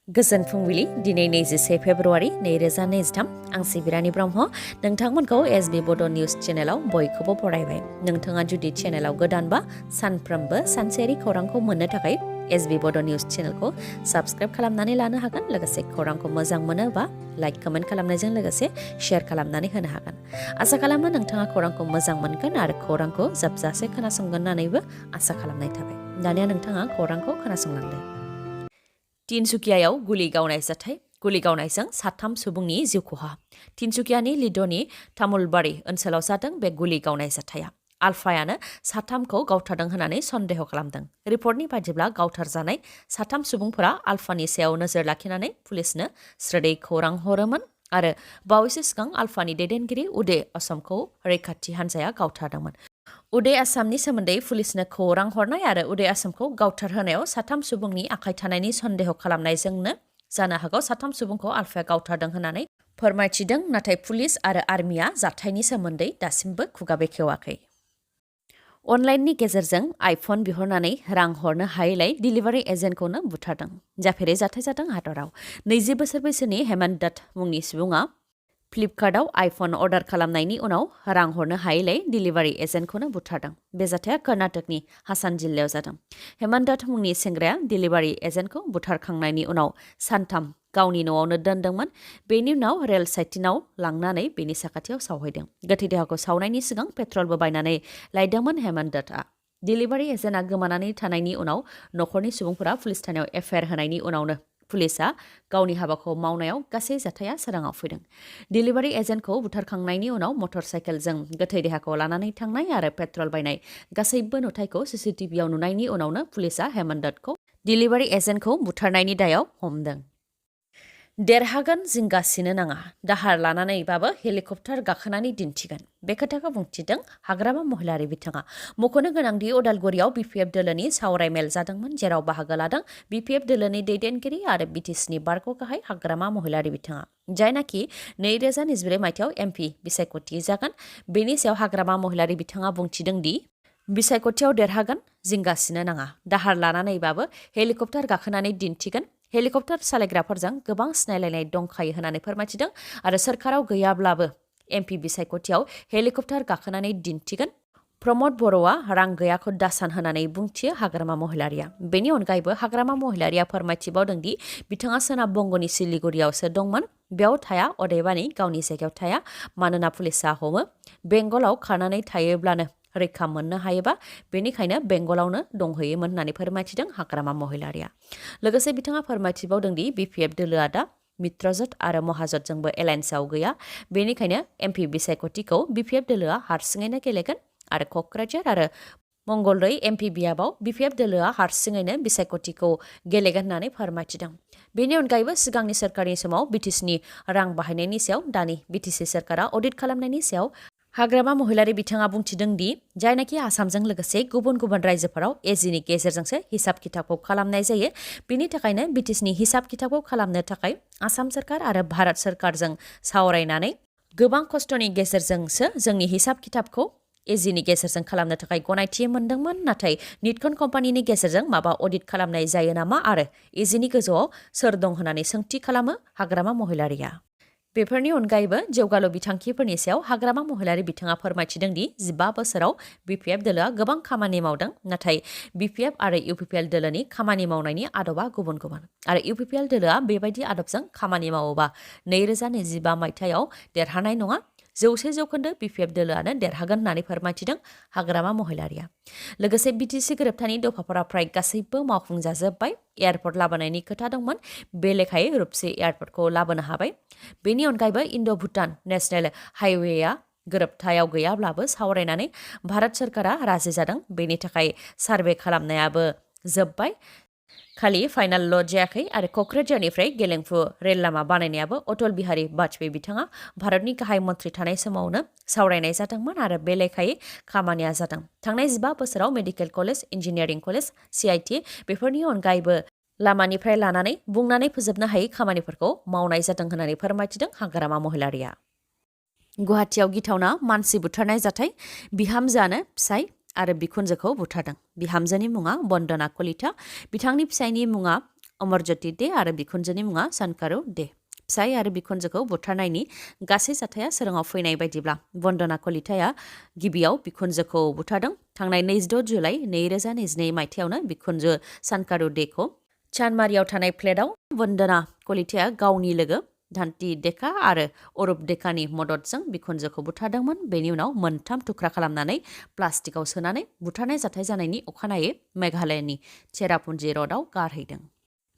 गोजोन फुंबिलि दिनै 21 फेब्रुवारि 2023 आं सिबिरानि ब्रह्म नोंथांमोनखौ SB Bodo News चेनेलाव बयखौबो फरायबाय। नोंथाङा जुदि चेनेलाव गोदानबा सानफ्रोमबो सानसेयारि खौरांखौ मोननो थाखाय SB Bodo News चेनेलखौ साबस्क्राइब खालामनानै लानो हागोन। लोगोसे खौरांखौ मोजां मोनोबा लाइक कमेन्ट खालामनायजों लोगोसे शेयार खालामनानै होनो हागोन। आसा खालामो नोंथाङा खौरांखौ मोजां मोनगोन आरो खौरांखौ जोबजासे खोनासंगोन होननानैबो आसा खालामनाय थाबाय। दानिया नोंथाङा खौरांखौ खोनासंलांदो। तिनसुकियायाव गुलि गावनाय जाथाय गुलि गावनायजों साथाम सुबुंनि जिउ खहा। तिनसुकियानि लिड'नि तामुलबारि ओनसोलाव जादों बे गुलि गावनाय जाथाया। आलफायानो साथामखौ गावथारदों होननानै सन्देह खालामदों। रिपर्टनि बायदिब्ला गावथारजानाय साथाम सुबुंफोरा आलफानि सायाव नोजोर लाखिनानै पुलिसनो स्रोदै खौरां हरोमोन आरो बावैसो सिगां आलफानि दैदेनगिरि उदे असमखौ रैखाथि हान्जाया गावथारदोंमोन। उदे आसामनि सोमोन्दै पुलिसनो खौरां हरनाय आरो उदे आसामखौ गावथारहोनायाव साथाम सुबुंनि आखाइ थानायनि सन्देह खालामनायजोंनो जानो हागौ साथाम सुबुंखौ आलफाया गावथारदों होननानै फोरमायथिदों। नाथाय पुलिस आरो आर्मिया जाथायनि सोमोन्दै दासिमबो खुगा बेखेवाखै। अनलाइननि गेजेरजों आइफन बिहरनानै रां हरनो हायैलाय डिलिभारि एजेन्टखौनो बुथारदों। जाफेरै जाथाय जादों हादराव। 20 बोसोर बैसोनि हेमन्त दत्त मुंनि सुबुङा फ्लिपकार्टआव आइफन अर्डार खालामनायनि उनाव रां हरनो हायैलाय डिलिभारि एजेन्टखौनो बुथारदों। बे जाथाया कर्नाटकनि हासान जिल्लायाव जादों। हेमन्त दत्त मुंनि सेंग्राया डिलिभारि एजेन्टखौ बुथारखांनायनि उनाव सानथाम गावनि न'आवनो दोनदोंमोन। बेनि उनाव रेल साइटिनाव लांनानै बेनि साखाथियाव सावहैदों। गोथै देहाखौ सावनायनि सिगां पेट्रलबो बायनानै लायदोंमोन हेमन्त दत्तआ। डिलिभारि एजेन्टआ गोमानानै थानायनि उनाव न'खरनि सुबुंफोरा पुलिस थानायाव एफआइआर होनायनि उनावनो पुलिसआ गावनि हाबाखौ मावनायाव गासै जाथाया सोराङाव फैदों। डिलिभारि एजेन्टखौ बुथारखांनायनि उनाव मटर साइकेलजों गोथै देहाखौ लानानै थांनाय आरो पेट्रल बायनाय गासैबो नुथायखौ CCTVआव नुनायनि उनावनो पुलिसआ हेमन्त दत्तखौ डिलिभारि एजेन्टखौ बुथारनायनि दायाव हमदों। देरहागोन जिंगासिनो नाङा, दाहार लानानैबाबो हेलिकप्टार गाखोनानै दिन्थिगोन। बे खोथाखौ बुंथिदों हाग्रामा महिलारि बिथाङा। मख'नो गोनांदि उदालगुरियाव BPF दोलोनि सावराय मेल जादोंमोन, जेराव बाहागो लादों BPF दोलोनि दैदेनगिरि आरो BTCनि बारग' गाहाय हाग्रामा महिलारि बिथाङा, जायनाखि 2024 मायथाइयाव MP बिसायख'थि जागोन। बेनि सायाव हाग्रामा महिलारि बिथाङा बुंथिदों दि बिसायख'थियाव देरहागोन जिंगासिनो नाङा, दाहार लानानैबाबो हेलिकप्टार गाखोनानै दिन्थिगोन। हेलिकप्टार सालायग्राफोरजों गोबां सिनायलायनाय दंखायो होननानै फोरमायथिदों आरो सोरखाराव गैयाब्लाबो MP बिसायख'थियाव हेलिकप्टार गाखोनानै दिन्थिगोन। प्रमद बर'आ रां गैयाखौ दासान होननानै बुंथियो हाग्रामा महिलारिया। बेनि अनगायैबो हाग्रामा महिलारिया फोरमायथिबावदों दि बिथाङा सोनाब बंग'नि सिलिगुरियावसो दंमोन, बेयाव थाया, अदेबानि गावनि जायगायाव थाया, मानोना पुलिसआ हमो। बेंगलाव खारनानै थायोब्लानो रैखा मोननो हायोबा बेनिखायनो बेंगलावनो दंहैयोमोन होननानै फोरमायथिदों हाग्रामा महिलारिया। लोगोसे बिथाङा फोरमायथिबावदों दि BPF दोलोआ दा मित्रजोट आरो महाजोटजोंबो एलायन्सआव गैया, बेनिखायनो MP बिसायख'थिखौ BPF दोलोआ हारसिङैनो गेलेगोन आरो क'क्राझार आरो मंगलदै MP बियाबाव BPF दोलोआ हारसिङैनो बिसायख'थिखौ गेलेगोन होननानै फोरमायथिदों। बेनि अनगायैबो सिगांनि सोरखारनि समाव BTCनि रां बाहायनायनि सायाव दानि BTC सोरखारा अडिट खालामनायनि सायाव हाग्रामा महिलारि बिथाङा बुंथिदों दि जायनाखि आसामजों लोगोसे गुबुन गुबुन रायजोफोराव एजिनि गेजेरजोंसो हिसाब खिथाबखौ खालामनाय जायो। बिनि थाखायनो BTCनि हिसाब खिथाबखौ खालामनो थाखाय आसाम सोरखार आरो भारत सोरखारजों सावरायनानै गोबां खस्थ'नि गेजेरजोंसो जोंनि हिसाब खिथाबखौ एजिनि गेजेरजों खालामनो थाखाय गनायथि मोनदोंमोन। नाथाय निटकन कम्पानिनि गेजेरजों माबा अडिट खालामनाय जायो नामा आरो एजिनि गोजौआव सोर दं होननानै सोंथि खालामो हाग्रामा महिलारिया। बेफोरनि अनगायैबो जौगालु बिथांखिफोरनि सायाव हाग्रामा महिलारि बिथाङा फोरमायथिदों दि 15 बोसोराव BPF दोलोआ गोबां खामानि मावदों, नाथाय BPF आरो UPPL दोलोनि खामानि मावनायनि आदबा गुबुन गुबुन आरो UPPL दोलोआ बेबायदि आदबजों खामानि मावोबा 2025 मायथाइयाव देरहानाय नङा। 100% BPF दोलोआनो देरहागोन होननानै फोरमायथिदों हाग्रामा महिलारिया। लोगोसे BTC गोरोबथानि दफाफोरा फ्राय गासैबो मावफुंजाजोब्बाय। एयारपर्ट लाबोनायनि खोथा दंमोन, बे लेखायै रुपसे एयारपर्टखौ लाबोनो हाबाय। बेनि अनगायैबो इन्ड' भुटान नेशनेल हाइवेआ गोरोबथायाव गैयाब्लाबो सावरायनानै भारत सोरखारा राजि जादों। बेनि थाखाय सार्भे खालामनायाबो जोब्बाय, खालि फाइनालल' जायाखै आरो क'क्राझारनिफ्राय गेलेंफु रेल लामा बानायनायाबो अटल बिहारी बाजपेयी बिथाङा भारतनि गाहाय मन्थ्रि थानाय समावनो सावरायनाय जादोंमन आरो बे लेखायै खामानिया जादों। थांनाय 15 बोसोराव medical college, engineering college, CIT बेफोरनि अनगायैबो लामानिफ्राय लानानै बुंनानै फोजोबनो हायै खामानिफोरखौ मावनाय जादों होननानै फोरमायथिदों हाग्रामा महिलारिया। गुवाहाटियाव गिथावना मानसि बुथारनाय जाथाय, बिहामजोआनो फिसाय आरो बिखुनजोखौ बुथारदों। बिहामजोनि मुङा बन्दना कलिता, बिथांनि फिसायनि मुङा अमरज्योति दे आरो बिखुनजोनि मुङा सानकारू दे। फिसाय आरो बिखुनजोखौ बुथारनायनि गासै जाथाया सोराङाव फैनाय बायदिब्ला बन्दना कलिताया गिबियाव बिखुनजोखौ बुथारदों। थांनाय 26 जुलाइ 2022 मायथाइयावनो बिखुनजो सानकारू देखौ चानमारियाव थानाय फ्लेटआव बन्दना कलिताया गावनि लोगो धान्ति डेका आरो अरूप डेकानि मददजों बिखुनजोखौ बुथारदोंमोन। बेनि उनाव मोनथाम थुख्रा खालामनानै प्लास्टिकआव सोनानै बुथारनाय जाथाय जानायनि अखानायै मेघालयनि चेरापुन्जी र'डआव गारहैदों।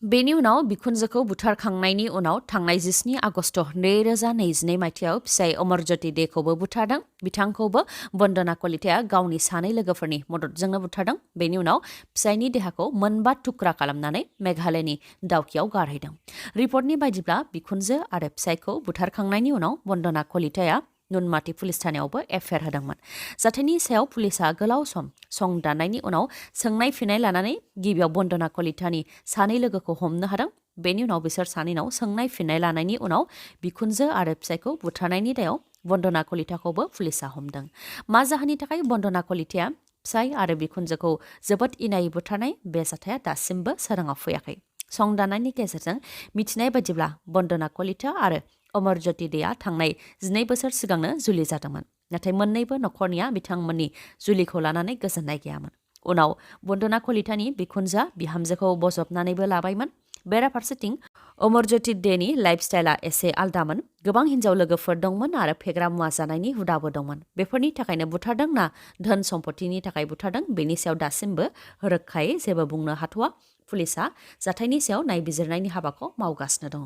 बेनि उनाव बिखुनजोखौ बुथारखांनायनि उनाव थांनाय 17 आगस्ट 2022 मायथाइयाव फिसाय अमरज्योति देखौबो बुथारदों। बिथांखौबो बन्दना कलिताया गावनि सानै लोगोफोरनि मददजोंनो बुथारदों। बेनि उनाव फिसायनि देहाखौ मोनबा थुख्रा खालामनानै मेघालयनि दाउकियाव गारहैदों। रिपर्टनि बायदिब्ला बिखुनजो आरो फिसायखौ बुथारखांनायनि उनाव बन्दना कलिताया नुनमाटि पुलिस थानायावबो एफआइआर होदोंमोन। जाथायनि सायाव पुलिसा गोलाव सम संदाननायनि उनाव सोंनाय फिननाय लानानै गिबियाव बन्दना कलितानि सानै लोगोखौ हमनो हादों। बेनि उनाव बिसोर सानैनाव सोंनाय फिननाय लानायनि उनाव बिखुनजो आरो फिसायखौ बुथारनायनि दायाव बन्दना कलिताखौबो पुलिसा हमदों। मा जाहोननि थाखाय बन्दना कलिताया फिसाय आरो बिखुनजोखौ जोबोद इनायै बुथारनाय बे जाथाया दासिमबो सोराङाव फैयाखै। संदाननायनि गेजेरजों मिथिनाय बायदिब्ला बन्दना कलिता आरो अमरज्योति देआ थांनाय 12 बोसोर सिगांनो जुलि जादोंमोन। नाथाय मोन्नैबो नखरनिया बिथांमोननि जुलिखौ लानानै गोजोननाय गैयामोन। उनाव बन्दना कलितानि बिखुनजोआ बिहामजोखौ बजबनानैबो लाबायमोन। बेराफारसेथिं अमरज्योति देनि लाइफस्टाइला एसे आलदामोन। गोबां हिन्जाव लोगोफोर दंमोन आरो फेग्रा मुवा जानायनि हुदाबो दंमोन। बेफोरनि थाखायनो बुथारदों ना धोन सम्पतिनि थाखाय बुथारदों बेनि सायाव दासिमबो रोखायै जेबो बुंनो हाथ'वा। पुलिसा जाथायनि सायाव नायबिजिरनायनि हाबाखौ मावगासिनो दङ।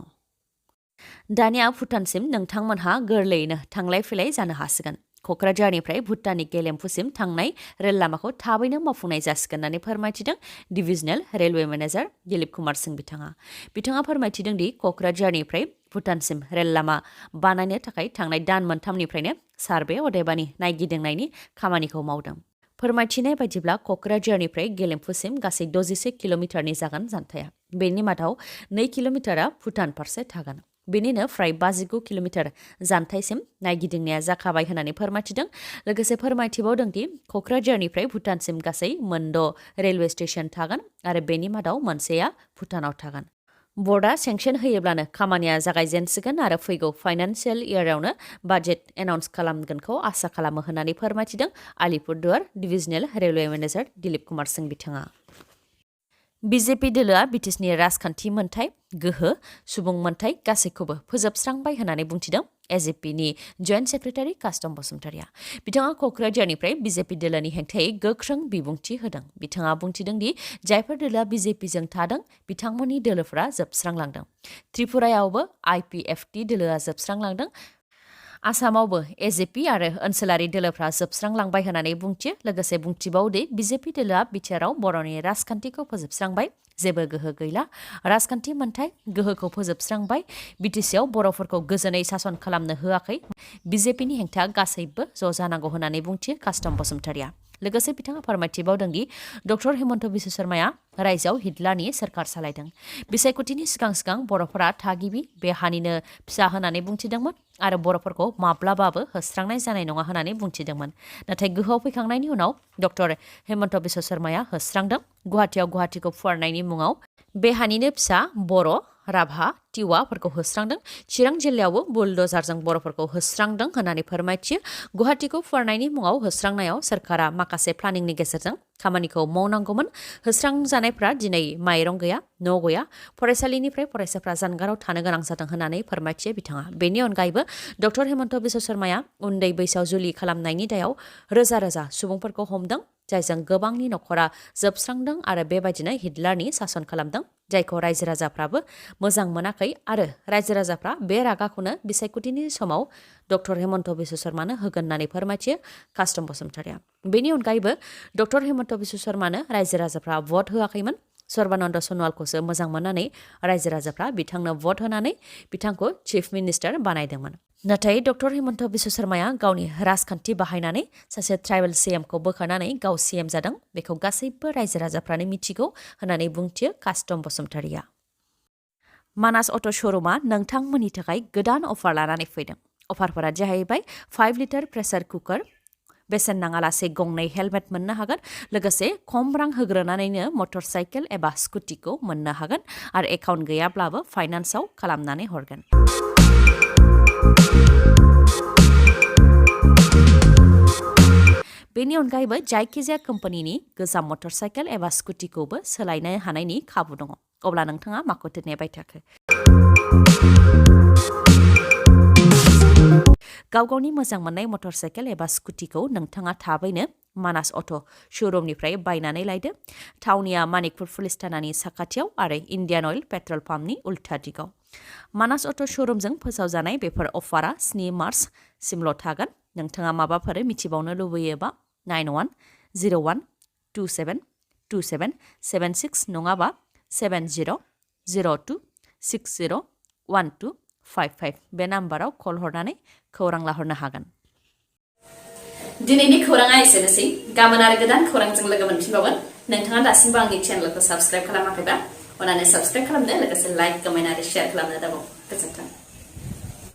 दानिया भुटानसिम नोंथांमोनहा गोरलैयैनो थांलाय फैलाय जानो हासिगोन। क'क्राझारनिफ्राय भुटाननि गेलेमफुसिम थांनाय रेल लामाखौ थाबैनो मावफुंनाय जासिगोन होननानै फोरमायथिदों डिभिजनेल रेलवे मेनेजार दिलीप कुमार सिंह बिथाङा फोरमायथिदों दि क'क्राझारनिफ्राय भुटानसिम रेल लामा बानायनो थाखाय थांनाय दान मोनथामनिफ्रायनो सार्भे अदेबानि नायगिदिंनायनि खामानिखौ मावदों। फोरमायथिनाय बायदिब्ला क'क्राझारनिफ्राय गेलेमफुसिम गासै 66 किल'मिटारनि जागोन जानथाया। बेनि मादाव 2 किल'मिटारा भुटान फारसे थागोन। बेनिनो फ्राय 59 किल'मिटार जानथायसिम नायगिदिंनाया जाखाबाय होननानै फोरमायथिदों। लोगोसे फोरमायथिबावदों दि क'क्राझारनिफ्राय भुटानसिम गासै 6 रेलवे स्टेशन थागोन आरो बेनि मादाव मोनसेया भुटानाव थागोन। बर्डआ सेंसन होयोब्लानो खामानिया जागायजेनसिगोन आरो फैगौ फाइनान्सियेल इयारावनो बाजेट एनाउन्स खालामगोनखौ आसा खालामो होननानै फोरमायथिदों आलिपुरदुवार डिभिजनेल रेलवे मेनेजार दिलीप कुमार सिंह बिथाङा। बिजेपि दोलोआ बिटिसिनि राजखान्थि मोन्थाय, गोहो, सुबुं मोन्थाय गासैखौबो फोजोबस्रांबाय होननानै बुंथिदों एसजिपिनि जइन्ट सेक्रेटारि कास्टम बसुमतारिया। बिथाङा क'क्राझारनिफ्राय बिजेपि दोलोनि हेंथायै गोख्रों बिबुंथि होदों। बिथाङा बुंथिदों दि जायफोर दोलोआ बिजेपिजों थादों बिथांमोननि दोलोफोरा जोबस्रांलांदों। त्रिपुरायावबो आइपिएफटि दोलोआ जोबस्रांलांदों। आसामावबो एजेपि आरो ओनसोलारि दोलोफ्रा जोबस्रांलांबाय होननानै बुंथियो। लोगोसे बुंथिबावदि बिजेपि दोलोआ बिटिआरआव बर'नि राजखान्थिखौ फोजोबस्रांबाय। जेबो गोहो गैला। राजखान्थि मोन्थाय गोहोखौ फोजोबस्रांबाय। बिटिसिआव बर'फोरखौ गोजोनै सासन खालामनो होआखै। बिजेपिनि हेंथा गासैबो ज' जानांगौ होननानै बुंथियो कास्टम बसुमतारिया। लोगोसे बिथाङा फोरमायथिबावदों दि डक्टर हेमन्त बिश्व शर्माया रायजोआव हिटलारनि सोरखार सालायदों। बिसायख'थिनि सिगां बर'फोरा थागिबि बे हानिनो फिसा होननानै बुंथिदोंमोन आरो बर'फोरखौ माब्लाबाबो होस्रांनाय जानाय नङा होननानै बुंथिदोंमोन। नाथाय गोहोआव फैखांनायनि उनाव डक्टर हेमन्त बिश्व शर्माया होस्रांदों। गुवाहाटियाव गुवाहाटिखौ फुवारनायनि मुङाव बे हानिनो फिसा बर', राभा, टिवाफोरखौ होस्रांदों। चिरां जिल्लायावबो बुलडजारजों बर'फोरखौ होस्रांदों होननानै फोरमायथियो। गुवाहाटिखौ फुवारनायनि मुङाव होस्रांनायाव सोरखारा माखासे प्लानिंनि गेजेरजों खामानिखौ मावनांगौमोन। होस्रांजानायफ्रा दिनै माइरं गैया, न' गैया, फरायसालिनिफ्राय फरायसाफ्रा जानगाराव थानो गोनां जादों होननानै फोरमायथियो बिथाङा। बेनि अनगायैबो डक्टर हेमन्त बिश्व शर्माया उन्दै बैसोआव जुलि खालामनायनि दायाव रोजा रोजा सुबुंफोरखौ हमदों, जायजों गोबांनि नखरा जोबस्रांदों आरो बेबायदिनो हिटलारनि सासन खालामदों, जायखौ रायजो राजाफ्राबो मोजां मोनाखै आरो रायजो राजाफ्रा बे रागाखौनो बिसायख'थिनि समाव डक्टर हेमन्त बिश्व शर्मानो होगोन होननानै फोरमायथियो कास्टम बसुमतारिया। बेनि अनगायैबो डक्टर हेमन्त बिश्व शर्मानो रायजो राजाफ्रा भट होआखैमोन। सर्बानन्द सन'वालखौसो मोजां मोननानै रायजो राजाफ्रा बिथांनो भट होनानै बिथांखौ चिफ मिनिस्टार बानायदोंमोन। नाथाय डक्टर हेमन्त बिश्व शर्माया गावनि राजखान्थि बाहायनानै सासे ट्राइबेल सीएमखौ बोखारनानै गाव सीएम जादों। बेखौ गासैबो रायजो राजाफ्रानो मिथिगौ होननानै बुंथियो कास्टम बसुमतारिया। मानास अट' श'रुमा नोंथांमोननि थाखाय गोदान अफार लानानै फैदों। अफारफोरा जाहैबाय 5 लिटार प्रेसार कुकार, बेसेन नाङालासे गंनै हेलमेट मोननो हागोन लोगोसे खम रां होग्रोनानैनो मटर साइकेल एबा स्कुटिखौ मोननो हागोन आरो एकाउन्ट गैयाब्लाबो फाइनान्सआव खालामनानै हरगोन। बेनि अनगायैबो जायखिजाया कम्पानिनि गोजाम मटर साइकेल एबा स्कुटिखौबो सोलायनो हानायनि खाबु दङ। अब्ला नोंथाङा माखौथो नेबाय थाखो? गाव गावनि मोजां मोननाय मटर साइकेल एबा स्कुटिखौ नोंथाङा थाबैनो मानास अट' श'रुमनिफ्राय बायनानै लायदो। थावनिया मानिकपुर पुलिस थानानि साखाथियाव आरो इन्डियान अइल पेट्रल पाम्पनि उल्था दिगाव। मानास अट' श'रुमजों फोसावजानाय बेफोर अफारा 7 मार्चसिमल' थागोन। नोंथाङा माबाफोर मिथिबावनो लुबैयोबा 9101272776 नङाबा 7002601255 बे नाम्बाराव कल हरनानै खौरां लाहरनो हागोन। दिनैनि खौराङा एसेनोसै। गाबोन आरो गोदान खौरांजों लोगो मोनफिनबावगोन। नोंथाङा दासिमबो आंनि चेनेलखौ साबस्क्राइब खालामाखैबा अन्नानै साबस्क्राइब खालामदो लोगोसे लाइक, कमेन्ट आरो शेयार खालामनो दाबाव। गोजोन्थों।